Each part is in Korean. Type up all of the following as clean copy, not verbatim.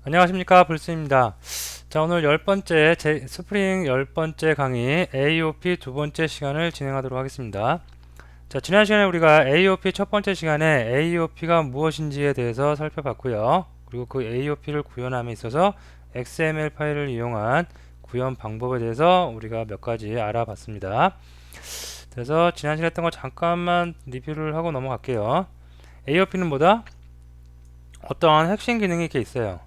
안녕하십니까, 불스입니다. 자, 오늘 스프링 10번째 강의 AOP 두 번째 시간을 진행하도록 하겠습니다. 자, 지난 시간에 우리가 AOP 첫 번째 시간에 AOP가 무엇인지에 대해서 살펴봤고요. 그리고 그 AOP를 구현함에 있어서 XML 파일을 이용한 구현 방법에 대해서 우리가 몇 가지 알아봤습니다. 그래서 지난 시간에 했던 거 잠깐만 리뷰를 하고 넘어갈게요. AOP는 뭐다? 어떠한 핵심 기능이 이렇게 있어요.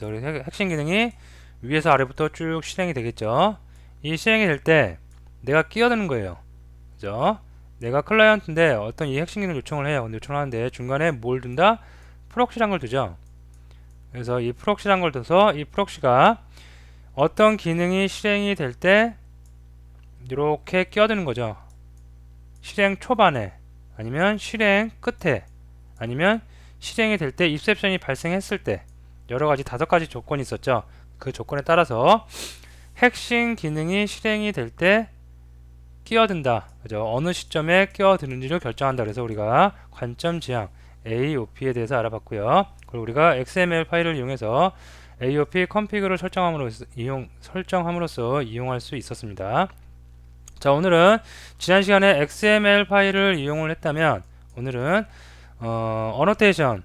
그래서 핵심 기능이 위에서 아래부터 쭉 실행이 되겠죠. 이 실행이 될 때 내가 끼어드는 거예요. 그죠? 내가 클라이언트인데 어떤 이 핵심 기능 요청을 해요. 근데 요청하는데 중간에 뭘 둔다? 프록시란 걸 두죠. 그래서 이 프록시란 걸 둬서 이 프록시가 어떤 기능이 실행이 될 때 이렇게 끼어드는 거죠. 실행 초반에 아니면 실행 끝에 아니면 실행이 될 때 입셉션이 발생했을 때 여러가지 5가지 조건이 있었죠. 그 조건에 따라서 핵심 기능이 실행이 될 때 끼어든다. 그죠? 어느 시점에 끼어드는지를 결정한다. 그래서 우리가 관점 지향 AOP에 대해서 알아봤고요. 그리고 우리가 XML 파일을 이용해서 AOP 컨피그를 설정함으로써 이용할 수 있었습니다. 자, 오늘은 지난 시간에 XML 파일을 이용을 했다면 오늘은 어노테이션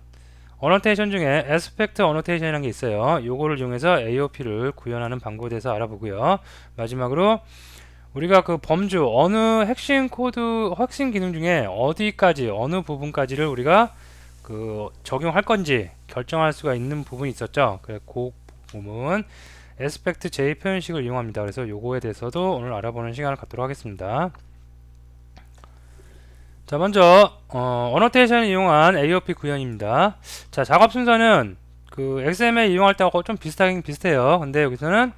중에 애스펙트 어노테이션이라는 게 있어요. 요거를 이용해서 AOP를 구현하는 방법에 대해서 알아보고요. 마지막으로 우리가 그 범주 어느 핵심 기능 중에 어디까지 어느 부분까지를 우리가 그 적용할 건지 결정할 수가 있는 부분이 있었죠. 그래서 그 부분 애스펙트 J 표현식을 이용합니다. 그래서 요거에 대해서도 오늘 알아보는 시간을 갖도록 하겠습니다. 자, 먼저 어노테이션을 이용한 AOP 구현입니다. 자, 작업 순서는 그 XML 이용할 때하고 좀 비슷하긴 비슷해요. 근데 여기서는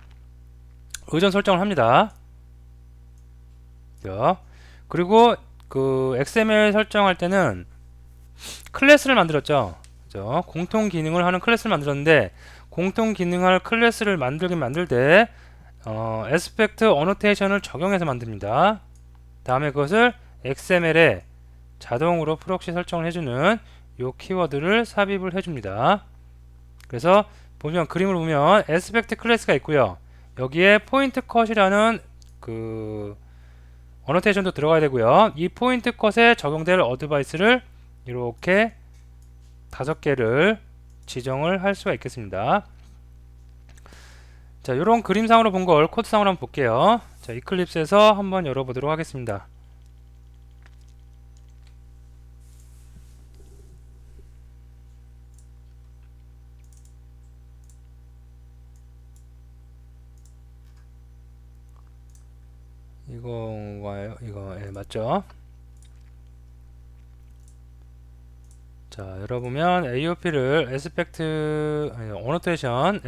의존 설정을 합니다. 그리고 그 XML 설정할 때는 클래스를 만들었죠. 그죠? 공통 기능을 하는 클래스를 만들었는데 공통 기능할 클래스를 만들 때 애스펙트 어노테이션을 적용해서 만듭니다. 다음에 그것을 XML에 자동으로 프록시 설정을 해주는 요 키워드를 삽입을 해줍니다. 그래서 보면 그림을 보면 애스펙트 클래스가 있고요. 여기에 포인트 컷이라는 그 어노테이션도 들어가야 되고요. 이 포인트 컷에 적용될 어드바이스를 이렇게 5개를 지정을 할 수가 있겠습니다. 자, 이런 그림상으로 본 걸 코드상으로 한번 볼게요. 자, 이클립스에서 한번 열어보도록 하겠습니다. 이거가요? 이거 맞죠? 자, 열어보면 AOP를 애스펙트 어노테이션을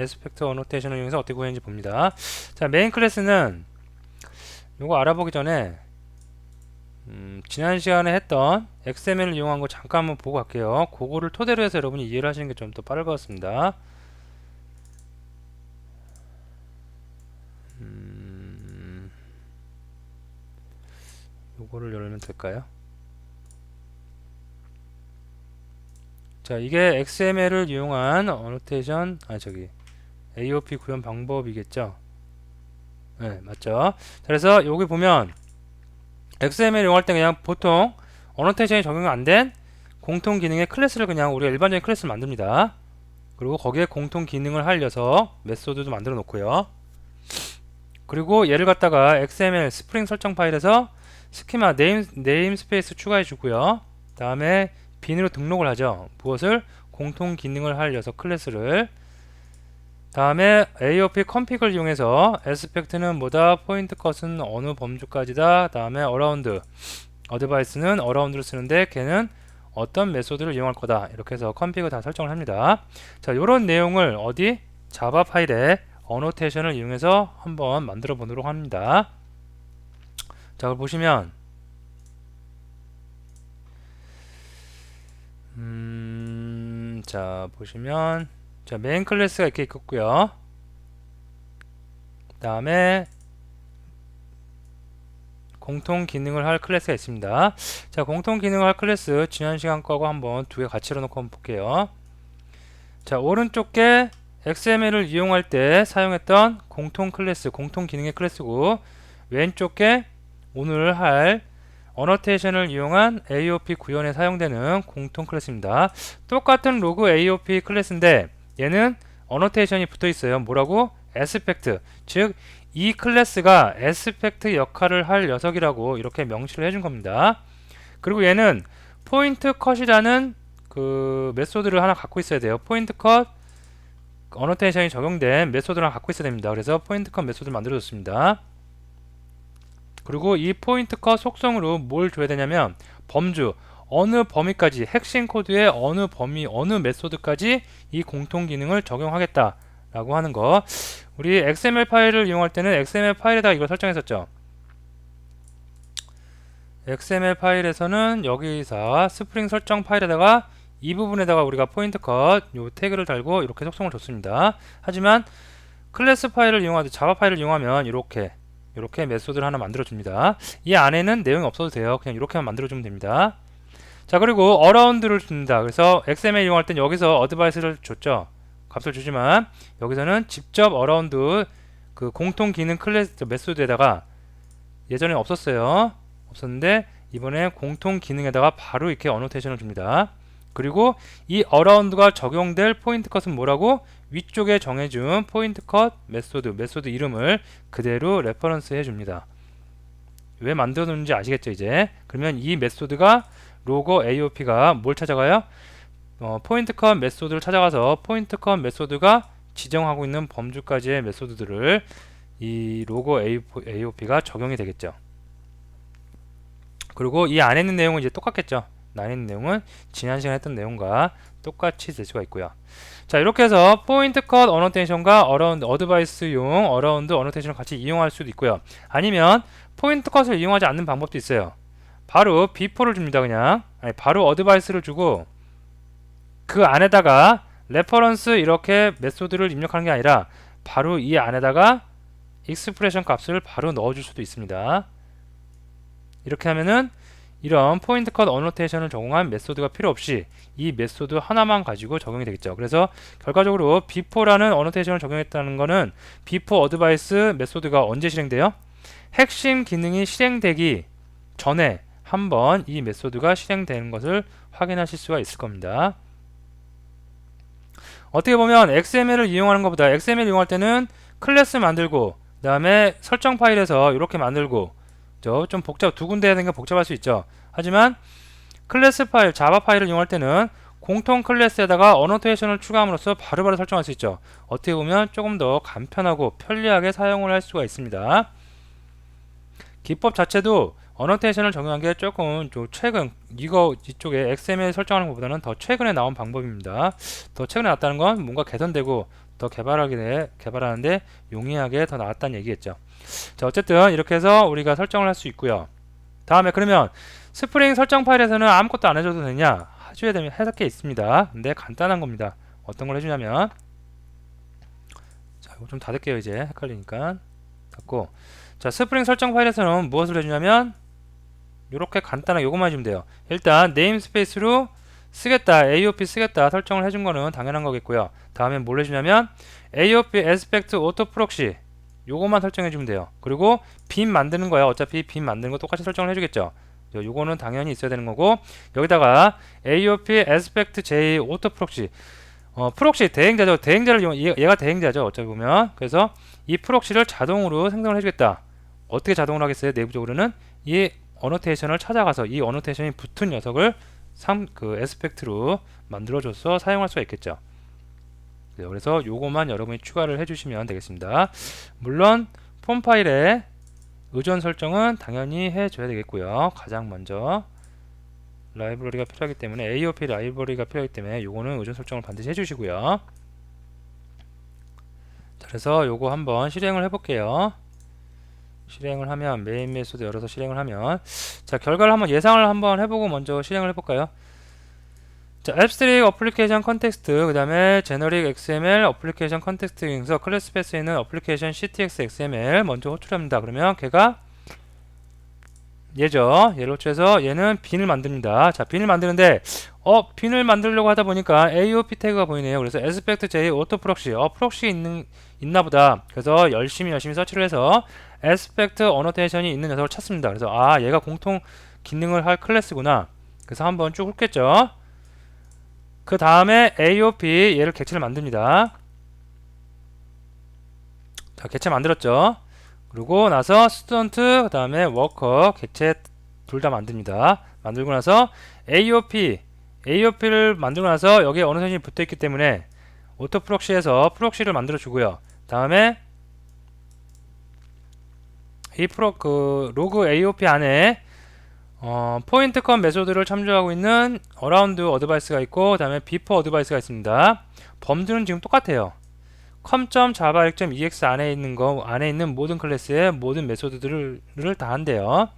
이용해서 어떻게 구현인지 봅니다. 자, 메인 클래스는 요거 알아보기 전에 지난 시간에 했던 XML을 이용한 거 잠깐 한번 보고 갈게요. 그거를 토대로 해서 여러분이 이해를 하시는 게 좀 더 빠를 것 같습니다. 요거를 열면 될까요? 자, 이게 XML을 이용한 AOP 구현 방법이겠죠? 네, 맞죠? 자, 그래서 여기 보면 XML 이용할 때 그냥 보통 어노테이션이 적용 안 된 공통 기능의 클래스를 그냥 우리가 일반적인 클래스를 만듭니다. 그리고 거기에 공통 기능을 할 녀석 메소드도 만들어 놓고요. 그리고 얘를 갖다가 XML 스프링 설정 파일에서 스키마 네임 스페이스 추가해 주고요. 다음에 빈으로 등록을 하죠. 무엇을? 공통 기능을 할 녀석 클래스를. 다음에 AOP 컨피그를 이용해서 애스펙트는 뭐다? 포인트 컷은 어느 범주까지다. 다음에 어라운드 어드바이스는 어라운드를 쓰는데 걔는 어떤 메소드를 이용할 거다. 이렇게 해서 컨피그 다 설정을 합니다. 자, 요런 내용을 어디? 자바 파일에 어노테이션을 이용해서 한번 만들어 보도록 합니다. 자, 보시면 자, 보시면 자, 메인 클래스가 이렇게 있겠고요. 다음에 공통 기능을 할 클래스가 있습니다. 자, 공통 기능을 할 클래스 지난 시간 거하고 한번 2개 같이 넣어놓고 한번 볼게요. 자, 오른쪽 게 XML을 이용할 때 사용했던 공통 클래스, 공통 기능의 클래스고, 왼쪽 게 오늘 할 어노테이션을 이용한 AOP 구현에 사용되는 공통 클래스입니다. 똑같은 로그 AOP 클래스인데 얘는 어노테이션이 붙어 있어요. 뭐라고? aspect. 즉, 이 클래스가 aspect 역할을 할 녀석이라고 이렇게 명시를 해준 겁니다. 그리고 얘는 포인트 컷이라는 그 메소드를 하나 갖고 있어야 돼요. 포인트 컷 어노테이션이 적용된 메소드를 하나 갖고 있어야 됩니다. 그래서 포인트 컷 메소드를 만들어줬습니다. 그리고 이 포인트 컷 속성으로 뭘 줘야 되냐면 범주, 어느 범위까지, 핵심 코드의 어느 범위, 어느 메소드까지 이 공통 기능을 적용하겠다 라고 하는 거. 우리 XML 파일을 이용할 때는 XML 파일에다가 이걸 설정했었죠. XML 파일에서는 여기서 스프링 설정 파일에다가 이 부분에다가 우리가 포인트 컷 요 태그를 달고 이렇게 속성을 줬습니다. 하지만 클래스 파일을 이용하듯 자바 파일을 이용하면 이렇게 메소드를 하나 만들어 줍니다. 이 안에는 내용이 없어도 돼요. 그냥 이렇게만 만들어 주면 됩니다. 자, 그리고 어라운드를 줍니다. 그래서 XML 이용할 땐 여기서 어드바이스를 줬죠. 값을 주지만 여기서는 직접 어라운드 그 공통 기능 클래스 메소드에다가 예전에 없었는데 이번에 공통 기능에다가 바로 이렇게 어노테이션을 줍니다. 그리고 이 어라운드가 적용될 포인트 컷은 뭐라고? 위쪽에 정해준 포인트 컷 메소드 이름을 그대로 레퍼런스 해줍니다. 왜 만들어놓는지 아시겠죠 이제? 그러면 이 메소드가 로고 AOP가 뭘 찾아가요? 포인트 컷 메소드를 찾아가서 포인트 컷 메소드가 지정하고 있는 범주까지의 메소드들을 이 로고 AOP가 적용이 되겠죠. 그리고 이 안에 있는 내용은 이제 똑같겠죠. 안에 있는 내용은 지난 시간에 했던 내용과 똑같이 될 수가 있고요. 자, 이렇게 해서 포인트 컷 어노테이션과 어라운드 어드바이스용 어라운드 어노테이션을 같이 이용할 수도 있고요. 아니면 포인트 컷을 이용하지 않는 방법도 있어요. 바로 B4를 줍니다. 그냥 바로 어드바이스를 주고 그 안에다가 레퍼런스 이렇게 메소드를 입력하는 게 아니라 바로 이 안에다가 익스프레션 값을 바로 넣어줄 수도 있습니다. 이렇게 하면은 이런 포인트 컷 어노테이션을 적용한 메소드가 필요 없이 이 메소드 하나만 가지고 적용이 되겠죠. 그래서 결과적으로 B4라는 어노테이션을 적용했다는 거는 B4 어드바이스 메소드가 언제 실행돼요? 핵심 기능이 실행되기 전에 한번 이 메소드가 실행되는 것을 확인하실 수가 있을 겁니다. 어떻게 보면 XML을 이용하는 것보다 XML 이용할 때는 클래스 만들고 그 다음에 설정 파일에서 이렇게 만들고 좀 두 군데 하는 게 복잡할 수 있죠. 하지만 클래스 파일, 자바 파일을 이용할 때는 공통 클래스에다가 어노테이션을 추가함으로써 바로바로 설정할 수 있죠. 어떻게 보면 조금 더 간편하고 편리하게 사용을 할 수가 있습니다. 기법 자체도 어노테이션을 적용한 게 조금 최근 이쪽에 XML 설정하는 것보다는 더 최근에 나온 방법입니다. 더 최근에 나왔다는 건 뭔가 개선되고 더 개발하는데 용이하게 더 나왔다는 얘기겠죠. 자, 어쨌든 이렇게 해서 우리가 설정을 할 수 있고요. 다음에 그러면 스프링 설정 파일에서는 아무것도 안 해줘도 되냐? 해줘야 되면 해석게 있습니다. 근데 간단한 겁니다. 어떤 걸 해주냐면 자, 이거 좀 닫을게요. 이제 헷갈리니까 닫고 자, 스프링 설정 파일에서는 무엇을 해주냐면 이렇게 간단하게 요것만 해주면 돼요. 일단 네임스페이스로 쓰겠다, AOP 쓰겠다 설정을 해준 거는 당연한 거겠고요. 다음에 뭘 해주냐면 AOP aspect auto proxy 요것만 설정해 주면 돼요. 그리고 빔 만드는 거야. 어차피 빔 만드는 거 똑같이 설정을 해주겠죠. 요거는 당연히 있어야 되는 거고 여기다가 AOP aspect J auto proxy 프록시 대행자죠. 대행자를 얘가 대행자죠. 어차피 보면 그래서 이 프록시를 자동으로 생성을 해주겠다. 어떻게 자동으로 하겠어요? 내부적으로는 이 어노테이션을 찾아가서 이 어노테이션이 붙은 녀석을 에스펙트로 만들어줘서 사용할 수가 있겠죠. 그래서 요거만 여러분이 추가를 해주시면 되겠습니다. 물론 폼 파일에 의존 설정은 당연히 해줘야 되겠고요. 가장 먼저 라이브러리가 필요하기 때문에 AOP 라이브러리가 필요하기 때문에 요거는 의존 설정을 반드시 해주시고요. 자, 그래서 요거 한번 실행을 해볼게요. 실행을 하면 메인 메소드 열어서 실행을 하면 자 결과를 한번 예상을 한번 해보고 먼저 실행을 해볼까요? 자, 앱스트릭 어플리케이션 컨텍스트 그 다음에 제너릭 XML 어플리케이션 컨텍스트 중에서 클래스 패스에 있는 어플리케이션 CTX XML 먼저 호출합니다. 그러면 걔가 얘죠. 얘를 호출해서 얘는 빈을 만듭니다. 자, 빈을 만드는데 빈을 만들려고 하다 보니까 AOP 태그가 보이네요. 그래서 aspect j auto proxy proxy 있나 보다. 그래서 열심히 서치를 해서 aspect annotation이 있는 녀석을 찾습니다. 그래서 얘가 공통 기능을 할 클래스구나. 그래서 한번 쭉 훑겠죠. 그 다음에 AOP 얘를 객체를 만듭니다. 자, 객체 만들었죠. 그리고 나서 student 그 다음에 worker 객체 둘 다 만듭니다. 만들고 나서 AOP를 만들고 나서 여기에 어느 선이 붙어 있기 때문에 오토 프록시에서 프록시를 만들어 주고요. 다음에 이 로그 AOP 안에 포인트 컷 메소드를 참조하고 있는 around 어드바이스가 있고 다음에 before 어드바이스가 있습니다. 범주는 지금 똑같아요. com.java1.ex 안에 있는 모든 클래스의 모든 메소드들을 다 한대요.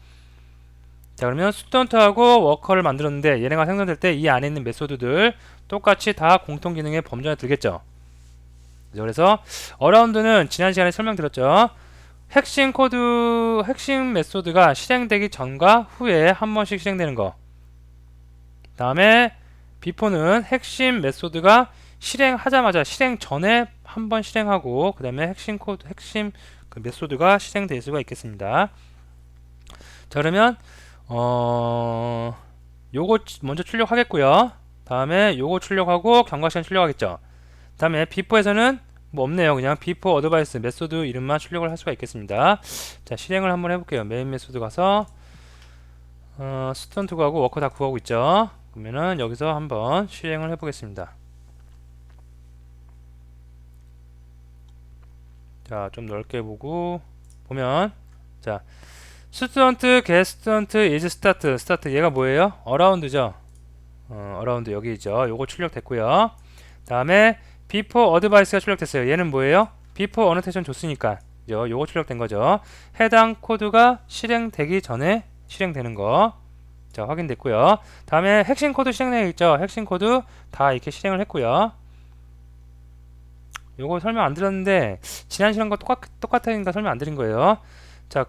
자, 그러면 스튜던트하고 워커를 만들었는데 얘네가 생성될 때 이 안에 있는 메소드들 똑같이 다 공통 기능의 범주 안에 들겠죠. 그래서 around는 지난 시간에 설명드렸죠. 핵심 메소드가 실행되기 전과 후에 한 번씩 실행되는 거. 다음에 before는 핵심 메소드가 실행하자마자 실행 전에 한 번 실행하고 그 다음에 핵심 그 메소드가 실행될 수가 있겠습니다. 자, 그러면 요거 먼저 출력하겠고요. 다음에 요거 출력하고 경과시간 출력하겠죠. 다음에 before에서는 뭐 없네요. 그냥 before 어드바이스 메소드 이름만 출력을 할 수가 있겠습니다. 자, 실행을 한번 해볼게요. 메인 메소드 가서 스튜던트 구하고 워커 다 구하고 있죠. 그러면은 여기서 한번 실행을 해보겠습니다. 자, 좀 넓게 보고 보면 자, 스튜던트 get 스튜던트 is start 얘가 뭐예요? around죠. around 여기 있죠. 요거 출력됐고요. 다음에 before 어드바이스가 출력됐어요. 얘는 뭐예요? before annotation 줬으니까 요거 출력된 거죠. 해당 코드가 실행되기 전에 실행되는 거. 자, 확인됐고요. 다음에 핵심 코드 실행되어 있죠. 핵심 코드 다 이렇게 실행을 했고요. 요거 설명 안 드렸는데 지난 시간과 똑같으니까 설명 안 드린 거예요. 자,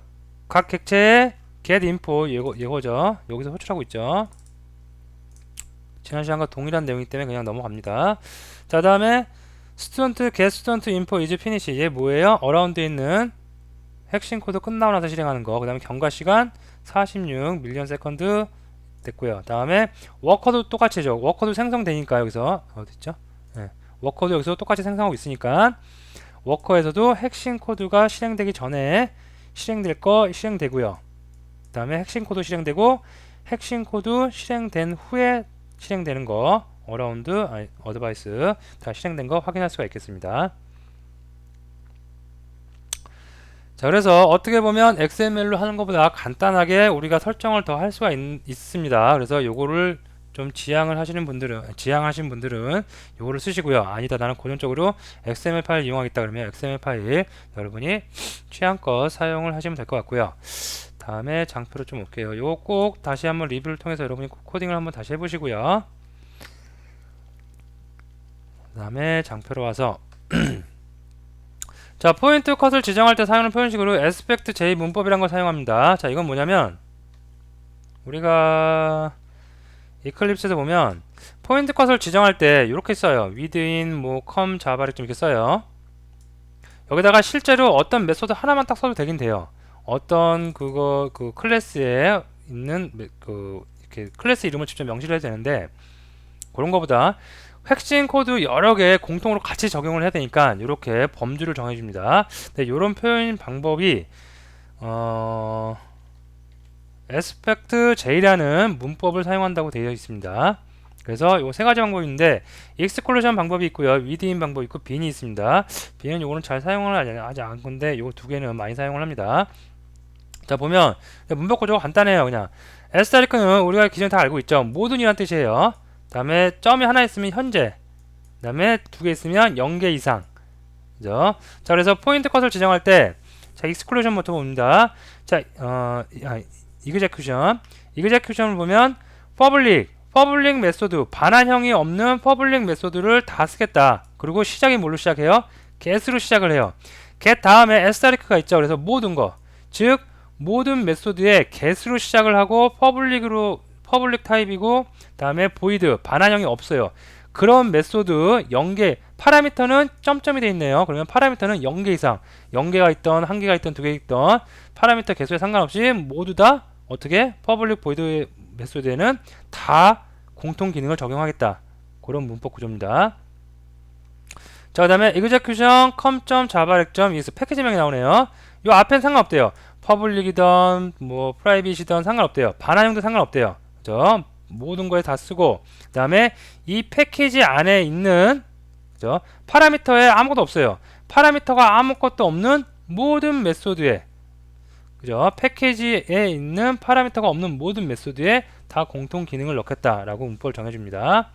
각 객체의 get info 이거죠. 여기서 호출하고 있죠. 지난 시간과 동일한 내용이기 때문에 그냥 넘어갑니다. 자, 다음에 student get student info is finish 얘 뭐예요? around에 있는 핵심 코드 끝나고 나서 실행하는 거. 그 다음에 경과시간 46 밀리언 세컨드 됐고요. 다음에 워커도 똑같이죠. 워커도 생성되니까 여기서 어딨죠? 네. 워커도 여기서 똑같이 생성하고 있으니까 워커에서도 핵심 코드가 실행되기 전에 실행될 거 실행되고요. 그 다음에 핵심 코드 실행되고 핵심 코드 실행된 후에 실행되는 거 어라운드 어드바이스 다 실행된 거 확인할 수가 있겠습니다. 자, 그래서 어떻게 보면 XML로 하는 것보다 간단하게 우리가 설정을 더 할 수가 있습니다. 그래서 요거를 좀 지향하신 분들은 요거를 쓰시고요. 아니다, 나는 고정적으로 XML 파일 이용하겠다 그러면 XML 파일 여러분이 취향껏 사용을 하시면 될 것 같고요. 다음에 장표로 좀 올게요. 요거 꼭 다시 한번 리뷰를 통해서 여러분이 코딩을 한번 다시 해보시고요. 그 다음에 장표로 와서 자, 포인트 컷을 지정할 때 사용하는 표현식으로 aspect j 문법이란 걸 사용합니다. 자, 이건 뭐냐면 우리가 이클립스에서 보면 포인트 컷을 지정할 때 이렇게 써요. within 뭐 com java 이렇게 써요. 여기다가 실제로 어떤 메소드 하나만 딱 써도 되긴 돼요. 어떤 그 클래스에 있는 이렇게 클래스 이름을 직접 명시를 해야 되는데 그런 거보다 핵심 코드 여러 개 공통으로 같이 적용을 해야 되니까 이렇게 범주를 정해줍니다. 네, 이런 표현 방법이 aspect j라는 문법을 사용한다고 되어 있습니다. 그래서 이 세 가지 방법이 있는데 exclusion 방법이 있고요, within 방법이 있고 bin이 있습니다. bin은 요거는 잘 사용을 하지 않건데 요 두 개는 많이 사용을 합니다. 자, 보면 문법 구조가 간단해요. 그냥 asteric는 우리가 기존에 다 알고 있죠. 모든이란 뜻이에요. 다음에 점이 하나 있으면 현재, 그 다음에 두 개 있으면 0개 이상. 그죠? 자, 그래서 포인트 컷을 지정할 때, 자, exclusion부터 봅니다. 자, execution을 보면 public 메소드, 반환형이 없는 public 메소드를 다 쓰겠다. 그리고 시작이 뭘로 시작해요? get으로 시작을 해요. get 다음에 asteric가 있죠. 그래서 모든 거, 즉 모든 메소드에 get으로 시작을 하고 퍼블릭 타입이고 다음에 void 반환형이 없어요. 그런 메소드 0개 파라미터는 점점이 되어 있네요. 그러면 파라미터는 0개 이상 0개가 있던 1개가 있던 2개 있던 파라미터 개수에 상관없이 모두 다 어떻게 퍼블릭 보이드 메소드에는 다 공통 기능을 적용하겠다. 그런 문법 구조입니다. 자, 그 다음에 execution com.java.ex 패키지명이 나오네요. 요 앞엔 상관없대요. 퍼블릭이든 뭐 프라이빗이든 상관없대요. 반환형도 상관없대요. 그죠? 모든 거에 다 쓰고 그 다음에 이 패키지 안에 있는 그죠? 파라미터에 아무것도 없어요. 파라미터가 아무것도 없는 모든 메소드에 그죠? 패키지에 있는 파라미터가 없는 모든 메소드에 다 공통 기능을 넣겠다라고 문법을 정해줍니다.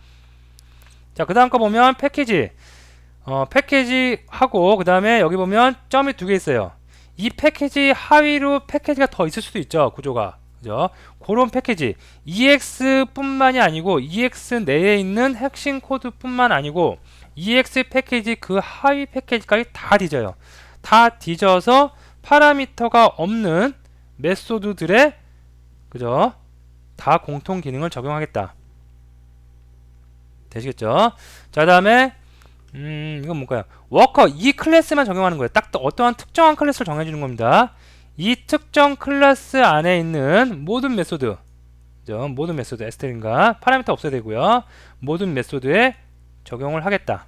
자, 그 다음 거 보면 패키지 패키지 하고 그 다음에 여기 보면 점이 두 개 있어요. 이 패키지 하위로 패키지가 더 있을 수도 있죠. 구조가 그죠? 그런 패키지 EX 뿐만이 아니고 EX 내에 있는 핵심 코드 뿐만 아니고 EX 패키지 그 하위 패키지까지 다 뒤져요. 다 뒤져서 파라미터가 없는 메소드들의 그죠? 다 공통 기능을 적용하겠다. 되시겠죠? 자, 다음에 이건 뭔가요? 워커 이 클래스만 적용하는 거예요. 딱 어떠한 특정한 클래스를 정해주는 겁니다. 이 특정 클래스 안에 있는 모든 메소드, 그죠? 모든 메소드 에스테린가 파라미터 없애야 되고요. 모든 메소드에 적용을 하겠다.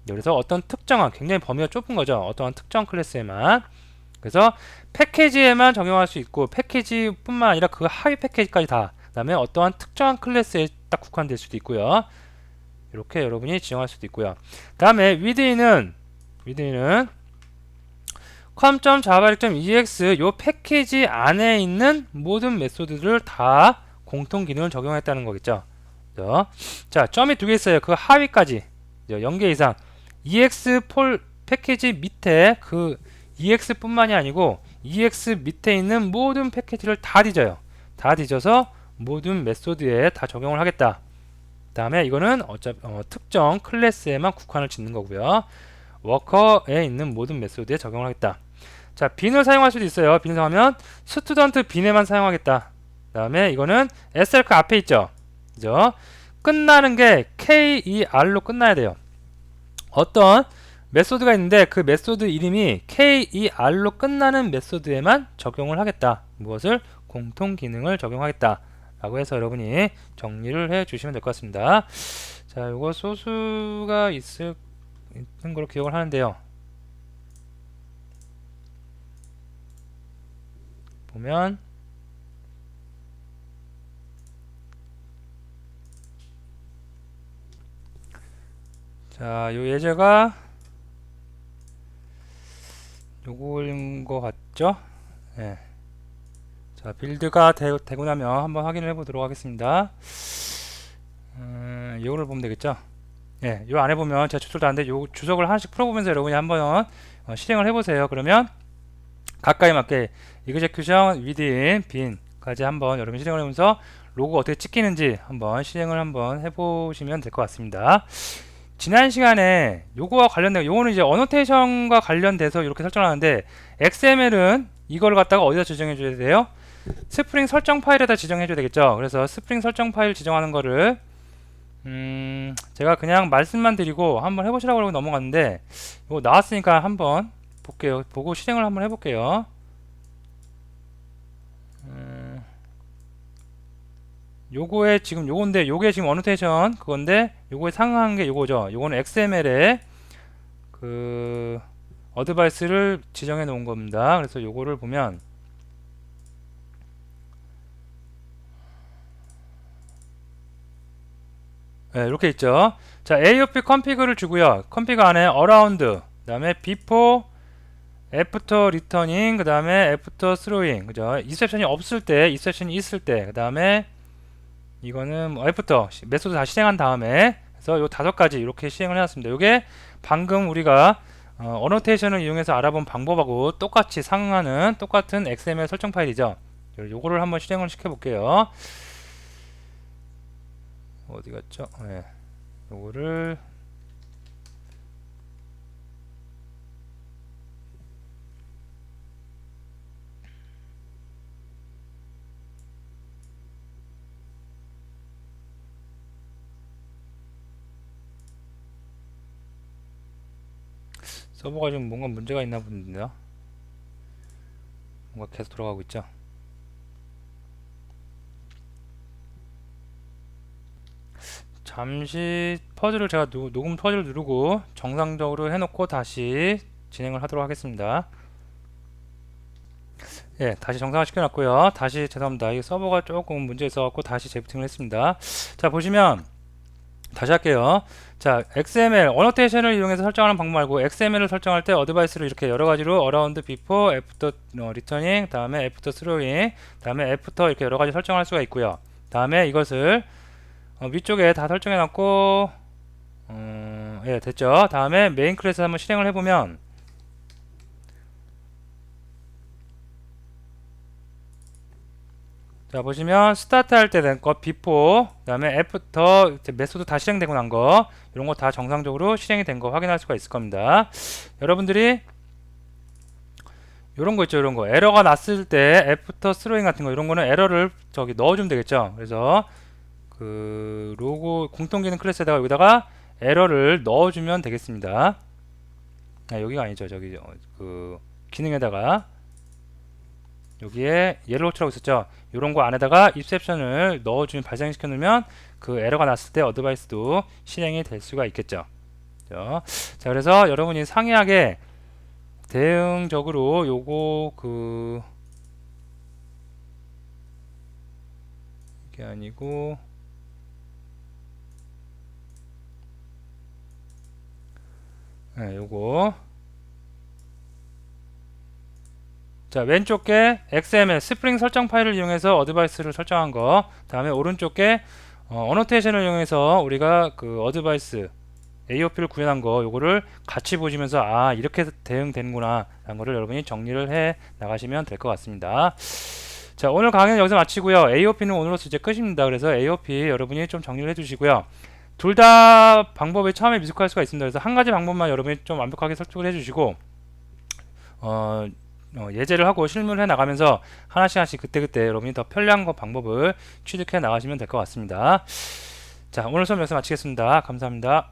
그래서 어떤 특정한 굉장히 범위가 좁은 거죠. 어떠한 특정 클래스에만. 그래서 패키지에만 적용할 수 있고 패키지뿐만 아니라 그 하위 패키지까지 다. 그다음에 어떠한 특정한 클래스에 딱 국한될 수도 있고요. 이렇게 여러분이 지정할 수도 있고요. 다음에 within은 com.java.ex 요 패키지 안에 있는 모든 메소드를 다 공통 기능을 적용했다는 거겠죠. 그죠? 자, 점이 두 개 있어요. 그 하위까지 0개 이상 ex 폴 패키지 밑에 그 ex 뿐만이 아니고 ex 밑에 있는 모든 패키지를 다 뒤져요. 다 뒤져서 모든 메소드에 다 적용을 하겠다. 그 다음에 이거는 특정 클래스에만 국한을 짓는 거고요. 워커에 있는 모든 메소드에 적용을 하겠다. 자, bin을 사용할 수도 있어요. bin 사용하면 스튜던트 bin에만 사용하겠다. 그 다음에 이거는 SL크 앞에 있죠. 그죠? 끝나는 게 KER로 끝나야 돼요. 어떤 메소드가 있는데 그 메소드 이름이 KER로 끝나는 메소드에만 적용을 하겠다. 무엇을? 공통 기능을 적용하겠다. 라고 해서 여러분이 정리를 해 주시면 될 것 같습니다. 자, 요거 소수가 있는 걸로 기억을 하는데요. 보면 자, 요 예제가 요거인 것 같죠? 네. 자, 빌드가 되고 나면 한번 확인을 해보도록 하겠습니다. 요거를 보면 되겠죠? 예, 요 안에 보면 제가 주소를 다는데 요 주석을 하나씩 풀어보면서 여러분이 한번 실행을 해보세요. 그러면 가까이 맞게 execution within bin까지 한번 여러분 실행을 해보면서 로고 어떻게 찍히는지 한번 실행을 한번 해보시면 될 것 같습니다. 지난 시간에 요거와 관련된 요거는 이제 어노테이션과 관련돼서 이렇게 설정하는데 XML은 이걸 갖다가 어디다 지정해 줘야 돼요? 스프링 설정 파일에다 지정해 줘야 되겠죠. 그래서 스프링 설정 파일 지정하는 거를 제가 그냥 말씀만 드리고 한번 해보시라고 그러고 넘어갔는데 이거 나왔으니까 한번 볼게요. 보고 실행을 한번 해볼게요. 요거에 지금 요건데 요게 지금 어노테이션 그건데 요거에 상응한 게 요거죠. 요거는 XML에 그 어드바이스를 지정해 놓은 겁니다. 그래서 요거를 보면 네, 이렇게 있죠. 자, AOP config를 주고요. config 안에 around, 그 다음에 before, after returning, 그 다음에 after throwing, 그죠? exception이 없을 때, exception이 있을 때, 그 다음에 이거는 뭐 after, 메소드 다시 실행한 다음에, 그래서 요 5가지 이렇게 시행을 해놨습니다. 요게 방금 우리가 어노테이션을 이용해서 알아본 방법하고 똑같이 상응하는 똑같은 XML 설정 파일이죠. 요거를 한번 실행을 시켜볼게요. 어디 갔죠? 네. 요거를 서버가 지금 뭔가 문제가 있나 본데요. 뭔가 계속 돌아가고 있죠. 잠시 퍼즐을 제가 녹음 퍼즐을 누르고 정상적으로 해놓고 다시 진행을 하도록 하겠습니다. 예, 다시 정상화 시켜놨고요. 다시 죄송합니다. 이 서버가 조금 문제 있어갖고 다시 재부팅을 했습니다. 자, 보시면 다시 할게요. 자, XML 어노테이션을 이용해서 설정하는 방법 말고 XML을 설정할 때 어드바이스로 이렇게 여러 가지로 어라운드 비포, 애프터 리터닝, 다음에 애프터 스로잉, 다음에 애프터 이렇게 여러 가지 설정할 수가 있고요. 다음에 이것을 위쪽에 다 설정해 놨고 예, 됐죠. 다음에 메인 클래스 한번 실행을 해보면 자, 보시면 스타트 할 때 된 거 비포, 그 다음에 애프터 메소드 다 실행되고 난 거 이런 거 다 정상적으로 실행이 된 거 확인할 수가 있을 겁니다. 여러분들이 이런 거 있죠, 이런 거 에러가 났을 때 애프터 스로잉 같은 거 이런 거는 에러를 저기 넣어주면 되겠죠. 그래서 그 로고 공통 기능 클래스에다가 여기다가 에러를 넣어주면 되겠습니다. 아, 여기가 아니죠, 저기 그 기능에다가 여기에 예를 호출하고 있었죠. 이런 거 안에다가 입셉션을 넣어주면 발생시켜 놓으면 그 에러가 났을 때 어드바이스도 실행이 될 수가 있겠죠. 그죠? 자, 그래서 여러분이 상이하게 대응적으로 요거 그 이게 아니고 네, 요거 자, 왼쪽 게 XML 스프링 설정 파일을 이용해서 어드바이스를 설정한 거, 다음에 오른쪽 게 어노테이션을 이용해서 우리가 그 어드바이스 AOP를 구현한 거 요거를 같이 보시면서 아, 이렇게 대응되는구나 라는 거를 여러분이 정리를 해 나가시면 될 것 같습니다. 자, 오늘 강의는 여기서 마치고요. AOP는 오늘로서 이제 끝입니다. 그래서 AOP 여러분이 좀 정리를 해 주시고요. 둘 다 방법이 처음에 미숙할 수가 있습니다. 그래서 한 가지 방법만 여러분이 좀 완벽하게 설득을 해 주시고 예제를 하고 실무를 해 나가면서 하나씩 그때그때 여러분이 더 편리한 거 방법을 취득해 나가시면 될 것 같습니다. 자, 오늘 수업 여기서 마치겠습니다. 감사합니다.